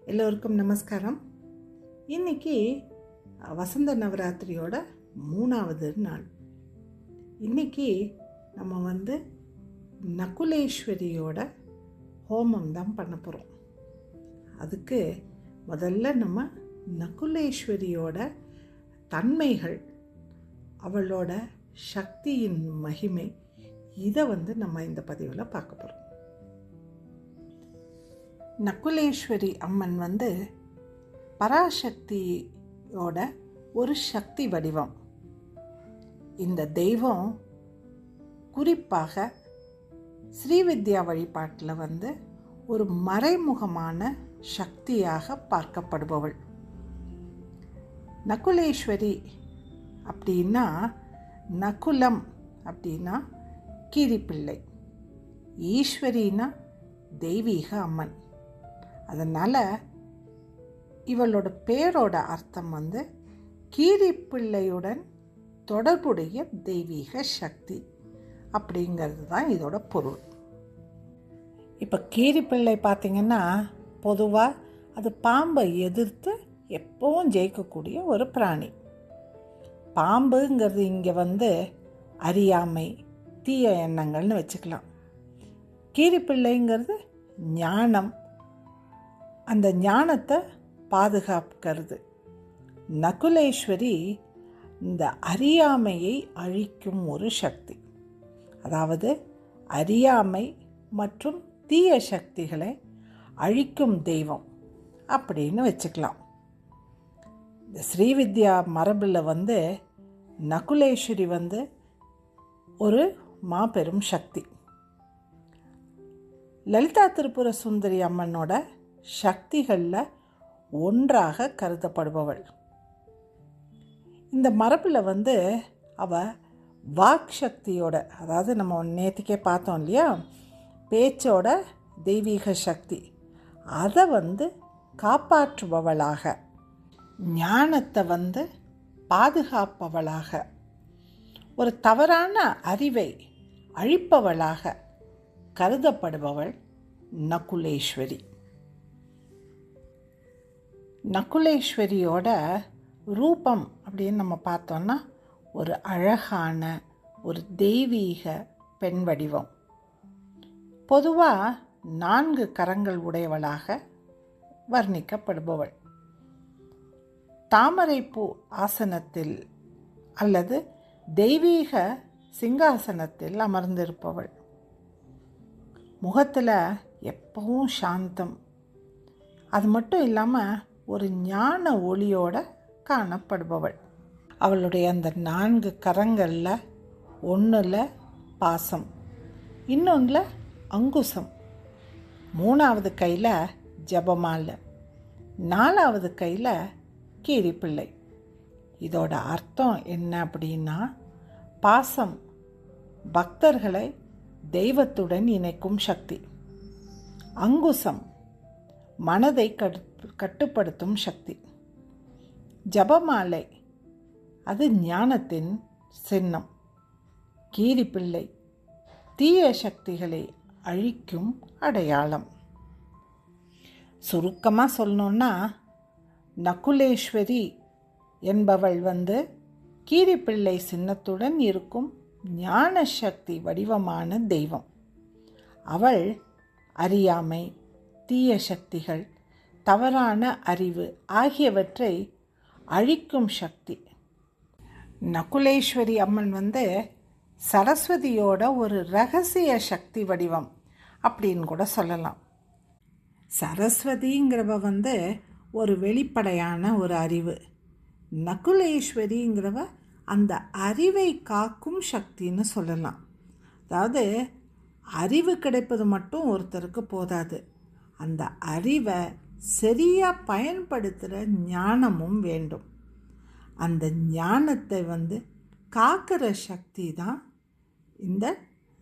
எல்லோருக்கும் நமஸ்காரம். இன்றைக்கி வசந்த நவராத்திரியோட 3வது நாள். இன்றைக்கி நம்ம நகுலேஸ்வரியோட ஹோமம் தான் பண்ண போகிறோம். அதுக்கு முதல்ல நம்ம நகுலேஸ்வரியோட தன்மைகள், அவளோட சக்தியின் மகிமை, இதை நம்ம இந்த பதிவில் பார்க்க போகிறோம். நகுலேஸ்வரி அம்மன் பராசக்தியோட ஒரு சக்தி வடிவம். இந்த தெய்வம் குறிப்பாக ஸ்ரீவித்யா வழிபாட்டில் ஒரு மறைமுகமான சக்தியாக பார்க்கப்படுபவள். நகுலேஸ்வரி அப்படின்னா, நகுலம் அப்படின்னா கீரிப்பிள்ளை, ஈஸ்வரினா தெய்வீக அம்மன். அதனால் இவளோட பேரோட அர்த்தம் கீரிப்பிள்ளையுடன் தொடர்புடைய தெய்வீக சக்தி அப்படிங்கிறது தான் இதோட பொருள். இப்போ கீரிப்பிள்ளை பார்த்திங்கன்னா, பொதுவாக அது பாம்பை எதிர்த்து எப்பவும் ஜெயிக்கக்கூடிய ஒரு பிராணி. பாம்புங்கிறது இங்கே அறியாமை, தீய எண்ணங்கள்னு வச்சுக்கலாம். கீரிப்பிள்ளைங்கிறது ஞானம், அந்த ஞானத்தை பாதுகாக்கிறது. நகுலேஸ்வரி இந்த அறியாமையை அழிக்கும் ஒரு சக்தி. அதாவது அறியாமை மற்றும் தீய சக்திகளை அழிக்கும் தெய்வம் அப்படின்னு வச்சுக்கலாம். இந்த ஸ்ரீவித்யா மரபில் நகுலேஸ்வரி ஒரு மாபெரும் சக்தி. லலிதா திரிபுர சுந்தரி அம்மனோட சக்திகளில் ஒன்றாக கருதப்படுபவள். இந்த மரபில் அவள் வாக் சக்தியோட, அதாவது நம்ம நேற்றுக்கே பார்த்தோம் இல்லையா, பேச்சோட தெய்வீக சக்தி, அதை காப்பாற்றுபவளாக, ஞானத்தை பாதுகாப்பவளாக, ஒரு தவறான அறிவை அழிப்பவளாக கருதப்படுபவள் நகுலேஸ்வரி. நகுலேஸ்வரியோட ரூபம் அப்படின்னு நம்ம பார்த்தோன்னா, ஒரு அழகான ஒரு தெய்வீக பெண் வடிவம். பொதுவாக 4 கரங்கள் உடையவளாக வர்ணிக்கப்படுபவள். தாமரைப்பூ ஆசனத்தில் அல்லது தெய்வீக சிங்காசனத்தில் அமர்ந்திருப்பவள். முகத்தில் எப்பவும் சாந்தம், அது மட்டும் இல்லாமல் ஒரு ஞான ஒளியோடு காணப்படுபவள். அவளுடைய அந்த 4 கரங்களில் ஒன்றில் பாசம், இன்னொன்றில் அங்குசம், 3வது கையில் ஜபமாலை, 4வது கையில் கீரிப்பிள்ளை. இதோட அர்த்தம் என்ன அப்படின்னா, பாசம் பக்தர்களை தெய்வத்துடன் இணைக்கும் சக்தி, அங்குசம் மனதை கட்டுப்படுத்தும் சக்தி, ஜபமாலை அது ஞானத்தின் சின்னம், கீரிப்பிள்ளை தீய சக்திகளை அழிக்கும் அடையாளம். சுருக்கமாக சொல்லணுன்னா, நகுலேஸ்வரி என்பவள் கீரிப்பிள்ளை சின்னத்துடன் இருக்கும் ஞான சக்தி வடிவமான தெய்வம். அவள் அறியாமை, தீய சக்திகள், தவறான அறிவு ஆகியவற்றை அழிக்கும் சக்தி. நகுலேஸ்வரி அம்மன் சரஸ்வதியோட ஒரு ரகசிய சக்தி வடிவம் அப்படின்னு கூட சொல்லலாம். சரஸ்வதிங்கிறவ ஒரு வெளிப்படையான ஒரு அறிவு, நகுலேஸ்வரிங்கிறவ அந்த அறிவை காக்கும் சக்தின்னு சொல்லலாம். அதாவது அறிவு கிடைப்பது மட்டும் ஒருத்தருக்கு போதாது, அந்த அறிவை சரியாக பயன்படுத்துகிற ஞானமும் வேண்டும். அந்த ஞானத்தை காக்கிற சக்தி தான் இந்த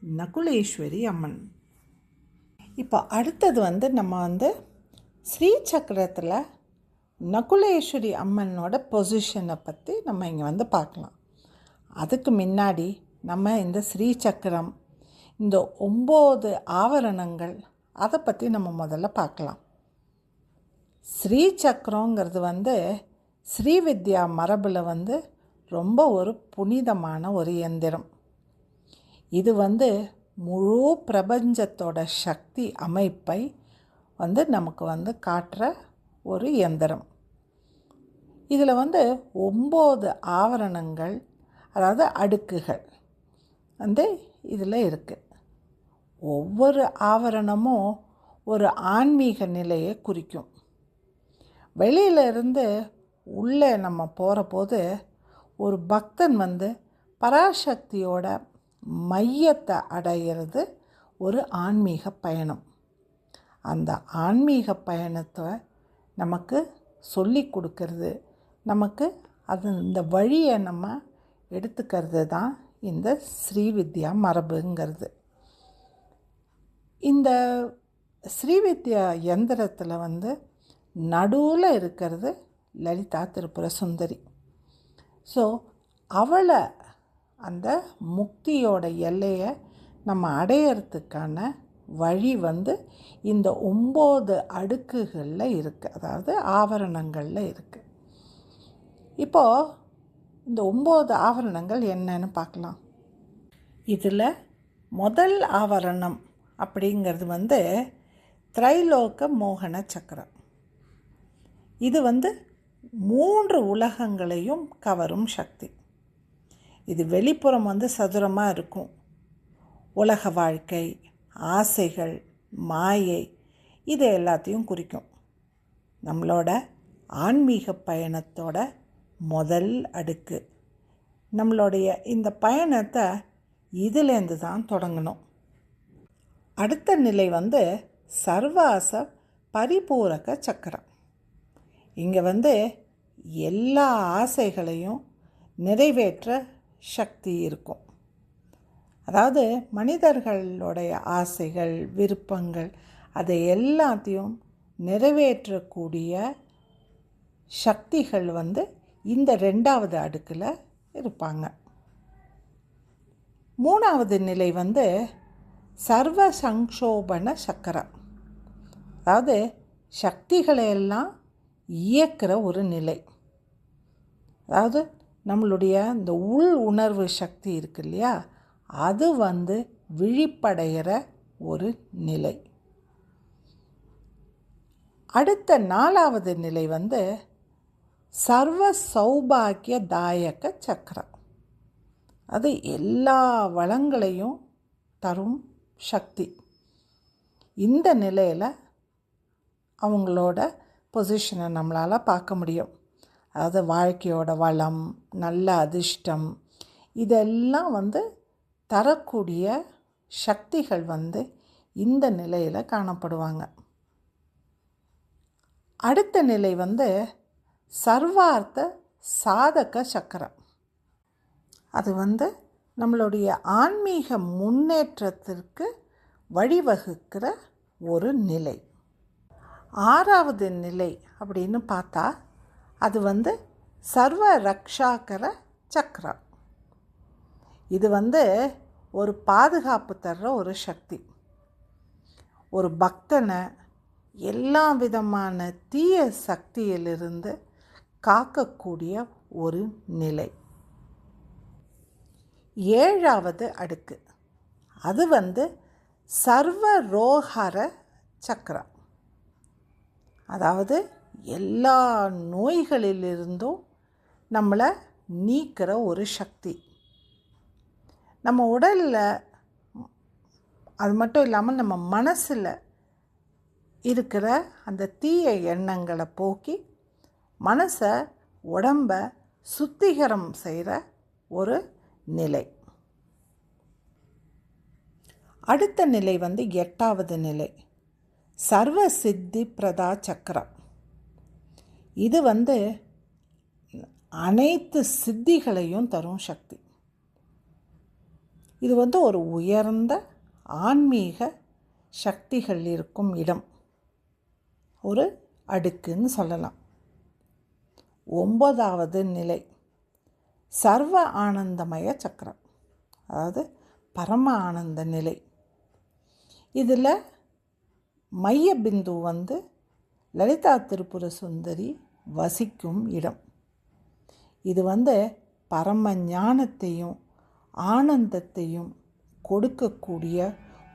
நகுலேஸ்வரி அம்மன். இப்போ அடுத்தது நம்ம ஸ்ரீ சக்கரத்தில் நகுலேஸ்வரி அம்மனோட பொசிஷனை பற்றி நம்ம இங்கே பார்க்கலாம். அதுக்கு முன்னாடி நம்ம இந்த ஸ்ரீ சக்கரம், இந்த 9 ஆவரணங்கள், அதை பற்றி நம்ம முதல்ல பார்க்கலாம். ஸ்ரீ சக்கரங்கிறது வந்து ஸ்ரீவித்யா மரபில் வந்து ரொம்ப ஒரு புனிதமான ஒரு இயந்திரம். இது வந்து முழு பிரபஞ்சத்தோட சக்தி அமைப்பை வந்து நமக்கு வந்து காட்டுற ஒரு இயந்திரம். இதில் வந்து 9 ஆவரணங்கள், அதாவது அடுக்குகள் வந்து இதில் இருக்குது. ஒவ்வொரு ஆவரணமும் ஒரு ஆன்மீக நிலையை குறிக்கும். வெளியிலிருந்து உள்ளே நம்ம போகிற போது ஒரு பக்தன் வந்து பராசக்தியோட மையத்தை அடையிறது ஒரு ஆன்மீக பயணம். அந்த ஆன்மீக பயணத்தை நமக்கு சொல்லி கொடுக்கறது, நமக்கு இந்த வழியை நம்ம எடுத்துக்கிறது தான் இந்த ஸ்ரீவித்யா மரபுங்கிறது. இந்த ஸ்ரீவித்யா யந்திரத்தில் வந்து நடுவில் இருக்கிறது லலிதா திரிபுர சுந்தரி. ஸோ அவளை அந்த முக்தியோட எல்லையை நம்ம அடையிறதுக்கான வழி வந்து இந்த 9 அடுக்குகளில் இருக்குது, அதாவது ஆவரணங்களில் இருக்குது. இப்போது இந்த 9 ஆவரணங்கள் என்னன்னு பார்க்கலாம். இதில் முதல் ஆவரணம் அப்படிங்கிறது வந்து திரைலோக மோகன சக்கரம். இது வந்து 3 உலகங்களையும் கவரும் சக்தி. இது வெளிப்புறம் வந்து சதுரமாக இருக்கும். உலக வாழ்க்கை, ஆசைகள், மாயை, இது எல்லாத்தையும் குறிக்கும். நம்மளோட ஆன்மீக பயணத்தோட முதல் அடுக்கு. நம்மளுடைய இந்த பயணத்தை இதிலேருந்து தான் தொடங்கணும். அடுத்த நிலை வந்து சர்வாச பரிபூரக சக்கரம். இங்கே வந்து எல்லா ஆசைகளையும் நிறைவேற்ற சக்தி இருக்கும். அதாவது மனிதர்களுடைய ஆசைகள், விருப்பங்கள், அதை எல்லாத்தையும் நிறைவேற்றக்கூடிய சக்திகள் வந்து இந்த 2வது அடுக்கில் இருப்பாங்க. 3வது நிலை வந்து சர்வ சங்கோபன சக்கரம். அதாவது சக்திகளை எல்லாம் இயக்கிற ஒரு நிலை. அதாவது நம்மளுடைய இந்த உள் உணர்வு சக்தி இருக்கு இல்லையா, அது வந்து விழிப்படைகிற ஒரு நிலை. அடுத்த 4வது நிலை வந்து சர்வ சௌபாகிய தாயக சக்கரம். அது எல்லா வளங்களையும் தரும் சக்தி. இந்த நிலையில் அவங்களோட பொசிஷனை நம்மளால் பார்க்க முடியும். அதாவது வாழ்க்கையோட வளம், நல்ல அதிர்ஷ்டம், இதெல்லாம் வந்து தரக்கூடிய சக்திகள் வந்து இந்த நிலையில் காணப்படுவாங்க. அடுத்த நிலை வந்து சர்வார்த்த சாதக சக்கரம். அது வந்து நம்மளுடைய ஆன்மீக முன்னேற்றத்திற்கு வழிவகுக்கிற ஒரு நிலை. 6வது நிலை அப்படின்னு பார்த்தா அது வந்து சர்வ ரக்ஷாகர சக்கரம். இது வந்து ஒரு பாதுகாப்பு தர்ற ஒரு சக்தி. ஒரு பக்தனை எல்லா விதமான தீய சக்தியிலிருந்து காக்கக்கூடிய ஒரு நிலை. 7வது அடுக்கு அது வந்து சர்வ ரோஹர சக்கரம். அதாவது எல்லா நோய்களிலிருந்தும் நம்மளை நீக்கிற ஒரு சக்தி. நம்ம உடலில், அது மட்டும் இல்லாமல் நம்ம மனசில் இருக்கிற அந்த தீய எண்ணங்களை போக்கி மனசை, உடம்பை சுத்திகரம் செய்கிற ஒரு நிலை. அடுத்த நிலை வந்து 8வது நிலை சர்வ சித்தி பிரதா சக்கரம். இது வந்து அனைத்து சித்திகளையும் தரும் சக்தி. இது வந்து ஒரு உயர்ந்த ஆன்மீக சக்திகள் இருக்கும் இடம், ஒரு அடுக்குன்னு சொல்லலாம். 9வது நிலை சர்வ ஆனந்தமய சக்கரம், அதாவது பரம ஆனந்த நிலை. இதில் மைய பிந்து வந்து லலிதா திரிபுர சுந்தரி வசிக்கும் இடம். இது பரம ஞானத்தையும் ஆனந்தத்தையும் கொடுக்கக்கூடிய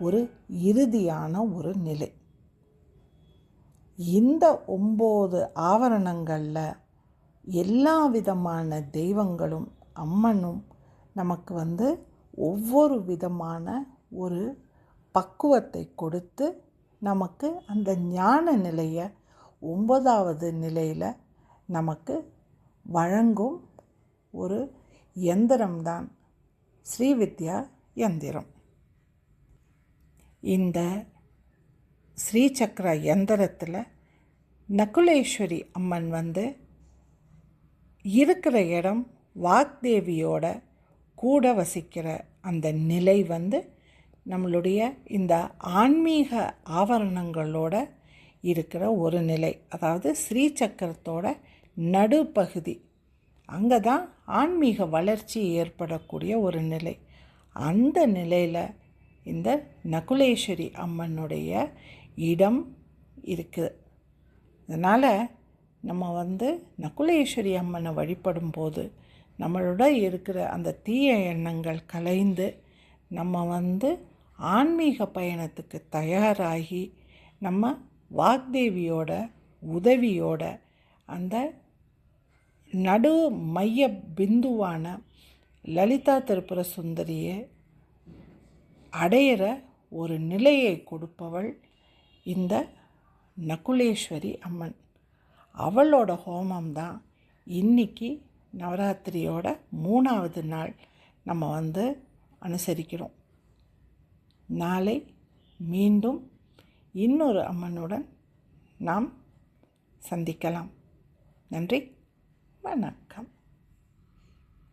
ஒரு இறுதியான ஒரு நிலை. இந்த 9 ஆவரணங்களில் எல்லா விதமான தெய்வங்களும் அம்மனும் நமக்கு ஒவ்வொரு விதமான ஒரு பக்குவத்தை கொடுத்து நமக்கு அந்த ஞான நிலையை 9வது நிலையில் நமக்கு வழங்கும் ஒரு யந்திரம்தான் ஸ்ரீவித்யா யந்திரம். இந்த ஸ்ரீசக்கர யந்திரத்தில் நகுலேஸ்வரி அம்மன் இருக்கிற இடம் வாக்தேவியோட கூட வசிக்கிற அந்த நிலை நம்மளுடைய இந்த ஆன்மீக ஆவரணங்களோட இருக்கிற ஒரு நிலை. அதாவது ஸ்ரீசக்கரத்தோட நடுப்பகுதி, அங்கே தான் ஆன்மீக வளர்ச்சி ஏற்படக்கூடிய ஒரு நிலை. அந்த நிலையில் இந்த நகுலேஸ்வரி அம்மனுடைய இடம் இருக்குது. அதனால் நம்ம நகுலேஸ்வரி அம்மனை வழிபடும்போது நம்மளோட இருக்கிற அந்த தீய எண்ணங்கள் கலைந்து நம்ம ஆன்மீக பயணத்துக்கு தயாராகி நம்ம வாக்தேவியோட உதவியோட அந்த நடு மைய பிந்துவான லலிதா திரிபுர சுந்தரியை அடையிற ஒரு நிலையை கொடுப்பவள் இந்த நகுலேஸ்வரி அம்மன். அவளோட ஹோமம்தான் இன்னைக்கு நவராத்திரியோட 3வது நாள் நம்ம அனுசரிக்கிறோம். நாளை மீண்டும் இன்னொரு அம்மனுடன் நாம் சந்திக்கலாம். நன்றி, வணக்கம்.